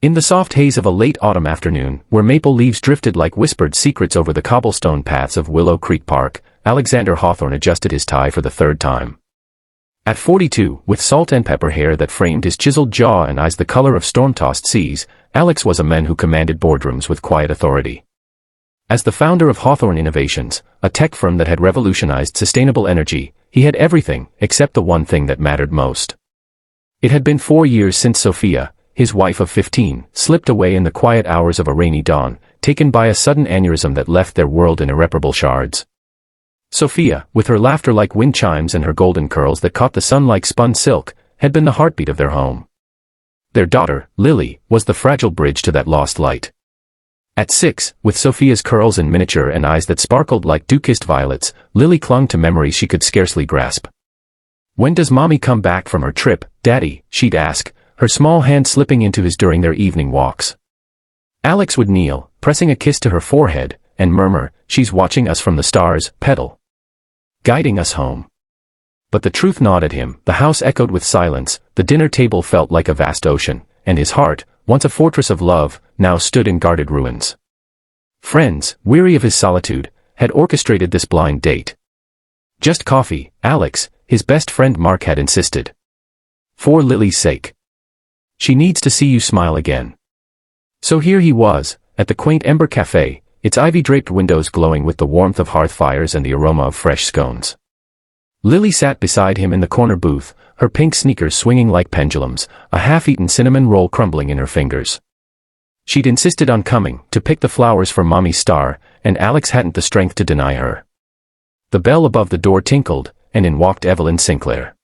In the soft haze of a late autumn afternoon, where maple leaves drifted like whispered secrets over the cobblestone paths of Willow Creek Park, Alexander Hawthorne adjusted his tie for the third time. At 42, with salt and pepper hair that framed his chiseled jaw and eyes the color of storm-tossed seas, Alex was a man who commanded boardrooms with quiet authority. As the founder of Hawthorne Innovations, a tech firm that had revolutionized sustainable energy, he had everything except the one thing that mattered most. It had been 4 years since Sophia, his wife of 15, slipped away in the quiet hours of a rainy dawn, taken by a sudden aneurysm that left their world in irreparable shards. Sophia, with her laughter like wind chimes and her golden curls that caught the sun like spun silk, had been the heartbeat of their home. Their daughter, Lily, was the fragile bridge to that lost light. At 6, with Sophia's curls in miniature and eyes that sparkled like dew-kissed violets, Lily clung to memories she could scarcely grasp. "When does Mommy come back from her trip, Daddy?" she'd ask, her small hand slipping into his during their evening walks. Alex would kneel, pressing a kiss to her forehead, and murmur, "She's watching us from the stars, Petal. Guiding us home." But the truth gnawed at him, the house echoed with silence, the dinner table felt like a vast ocean, and his heart, once a fortress of love, now stood in guarded ruins. Friends, weary of his solitude, had orchestrated this blind date. "Just coffee, Alex," his best friend Mark had insisted. "For Lily's sake. She needs to see you smile again." So here he was, at the quaint Ember Cafe, its ivy-draped windows glowing with the warmth of hearth fires and the aroma of fresh scones. Lily sat beside him in the corner booth, her pink sneakers swinging like pendulums, a half-eaten cinnamon roll crumbling in her fingers. She'd insisted on coming, to pick the flowers for Mommy's star, and Alex hadn't the strength to deny her. The bell above the door tinkled, and in walked Evelyn Sinclair.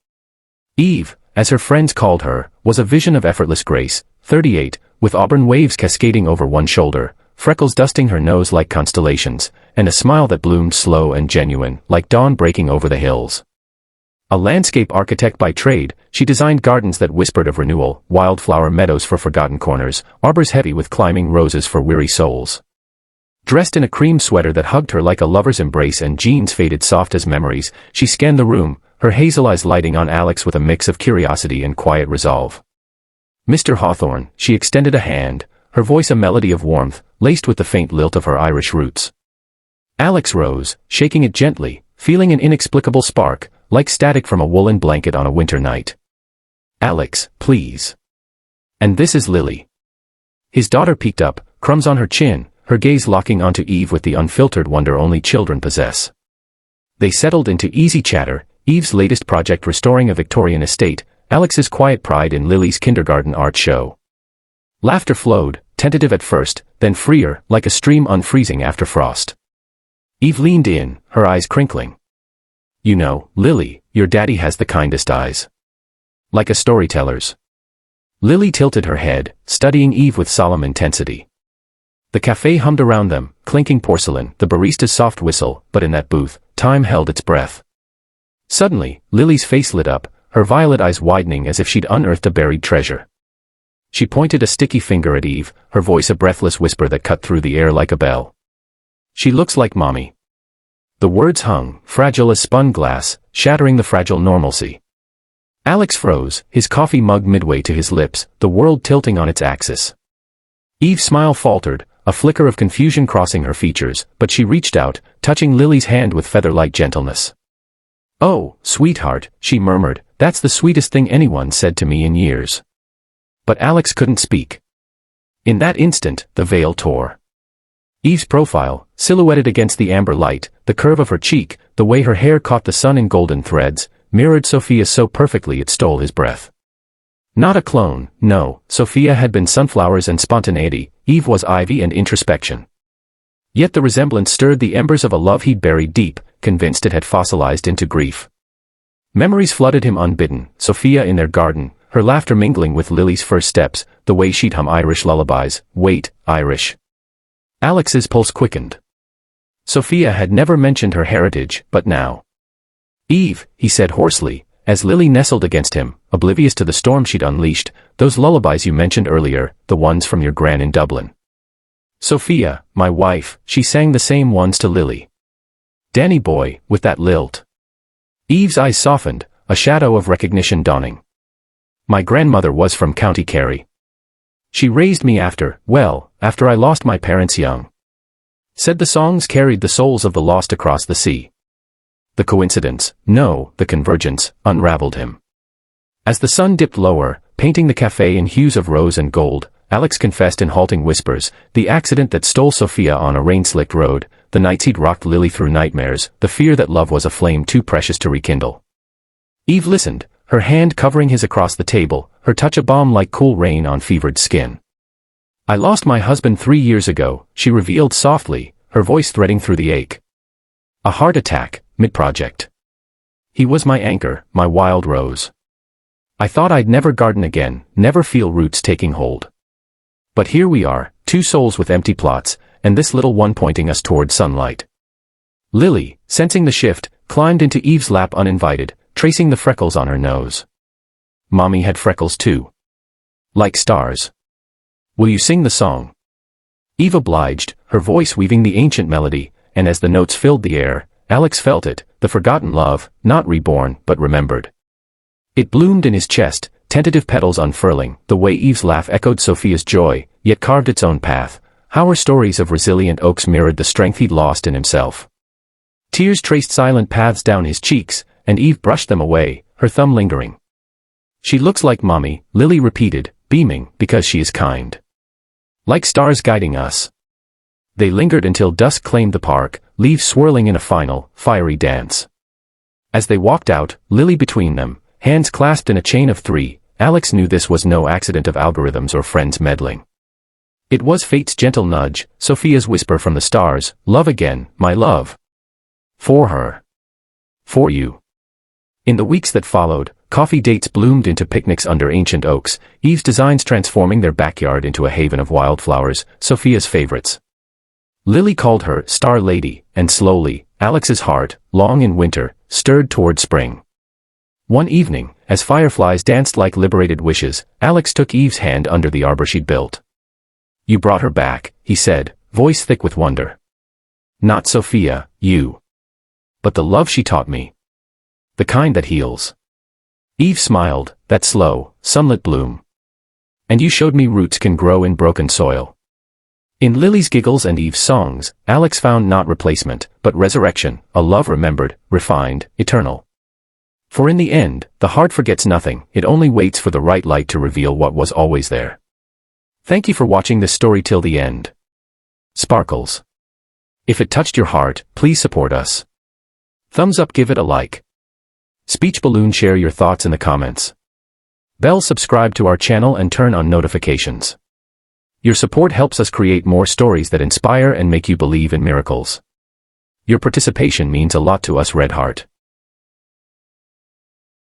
Eve, as her friends called her, was a vision of effortless grace, 38, with auburn waves cascading over one shoulder, freckles dusting her nose like constellations, and a smile that bloomed slow and genuine, like dawn breaking over the hills. A landscape architect by trade, she designed gardens that whispered of renewal, wildflower meadows for forgotten corners, arbors heavy with climbing roses for weary souls. Dressed in a cream sweater that hugged her like a lover's embrace and jeans faded soft as memories, she scanned the room, her hazel eyes lighting on Alex with a mix of curiosity and quiet resolve. "Mr. Hawthorne," she extended a hand, her voice a melody of warmth, laced with the faint lilt of her Irish roots. Alex rose, shaking it gently, feeling an inexplicable spark, like static from a woolen blanket on a winter night. "Alex, please. And this is Lily." His daughter peeked up, crumbs on her chin, her gaze locking onto Eve with the unfiltered wonder only children possess. They settled into easy chatter, Eve's latest project restoring a Victorian estate, Alex's quiet pride in Lily's kindergarten art show. Laughter flowed, tentative at first, then freer, like a stream unfreezing after frost. Eve leaned in, her eyes crinkling. "You know, Lily, your daddy has the kindest eyes. Like a storyteller's." Lily tilted her head, studying Eve with solemn intensity. The cafe hummed around them, clinking porcelain, the barista's soft whistle, but in that booth, time held its breath. Suddenly, Lily's face lit up, her violet eyes widening as if she'd unearthed a buried treasure. She pointed a sticky finger at Eve, her voice a breathless whisper that cut through the air like a bell. "She looks like Mommy." The words hung, fragile as spun glass, shattering the fragile normalcy. Alex froze, his coffee mug midway to his lips, the world tilting on its axis. Eve's smile faltered, a flicker of confusion crossing her features, but she reached out, touching Lily's hand with feather-like gentleness. "Oh, sweetheart," she murmured, "that's the sweetest thing anyone said to me in years." But Alex couldn't speak. In that instant, the veil tore. Eve's profile, silhouetted against the amber light, the curve of her cheek, the way her hair caught the sun in golden threads, mirrored Sophia so perfectly it stole his breath. Not a clone, no, Sophia had been sunflowers and spontaneity, Eve was ivy and introspection. Yet the resemblance stirred the embers of a love he'd buried deep, convinced it had fossilized into grief. Memories flooded him unbidden, Sophia in their garden, her laughter mingling with Lily's first steps, the way she'd hum Irish lullabies, wait, Irish. Alex's pulse quickened. Sophia had never mentioned her heritage, but now. "Eve," he said hoarsely, as Lily nestled against him, oblivious to the storm she'd unleashed, "those lullabies you mentioned earlier, the ones from your gran in Dublin." "Sophia, my wife," she sang the same ones to Lily. "Danny boy, with that lilt." Eve's eyes softened, a shadow of recognition dawning. "My grandmother was from County Kerry." She raised me after I lost my parents young. Said the songs carried the souls of the lost across the sea. The coincidence, no, the convergence, unraveled him. As the sun dipped lower, painting the cafe in hues of rose and gold, Alex confessed in halting whispers, the accident that stole Sophia on a rain-slicked road, the nights he'd rocked Lily through nightmares, the fear that love was a flame too precious to rekindle. Eve listened, her hand covering his across the table, her touch a balm like cool rain on fevered skin. I lost my husband 3 years ago, she revealed softly, her voice threading through the ache. A heart attack, mid-project. He was my anchor, my wild rose. I thought I'd never garden again, never feel roots taking hold. But here we are, 2 souls with empty plots, and this little one pointing us toward sunlight. Lily, sensing the shift, climbed into Eve's lap uninvited, tracing the freckles on her nose. Mommy had freckles too. Like stars. Will you sing the song? Eve obliged, her voice weaving the ancient melody, and as the notes filled the air, Alex felt it, the forgotten love, not reborn, but remembered. It bloomed in his chest, tentative petals unfurling, the way Eve's laugh echoed Sophia's joy, yet carved its own path, how her stories of resilient oaks mirrored the strength he'd lost in himself. Tears traced silent paths down his cheeks, and Eve brushed them away, her thumb lingering. She looks like Mommy, Lily repeated, beaming, because she is kind. Like stars guiding us. They lingered until dusk claimed the park, leaves swirling in a final, fiery dance. As they walked out, Lily between them, hands clasped in a chain of 3, Alex knew this was no accident of algorithms or friends meddling. It was fate's gentle nudge, Sophia's whisper from the stars, love again, my love. For her. For you. In the weeks that followed, coffee dates bloomed into picnics under ancient oaks, Eve's designs transforming their backyard into a haven of wildflowers, Sophia's favorites. Lily called her Star Lady, and slowly, Alex's heart, long in winter, stirred toward spring. One evening, as fireflies danced like liberated wishes, Alex took Eve's hand under the arbor she'd built. You brought her back, he said, voice thick with wonder. Not Sophia, you. But the love she taught me. The kind that heals. Eve smiled, that slow, sunlit bloom. And you showed me roots can grow in broken soil. In Lily's giggles and Eve's songs, Alex found not replacement, but resurrection, a love remembered, refined, eternal. For in the end, the heart forgets nothing, it only waits for the right light to reveal what was always there. Thank you for watching this story till the end. Sparkles. If it touched your heart, please support us. Thumbs up, give it a like. Speech balloon, share your thoughts in the comments. Bell, subscribe to our channel and turn on notifications. Your support helps us create more stories that inspire and make you believe in miracles. Your participation means a lot to us, Red Heart.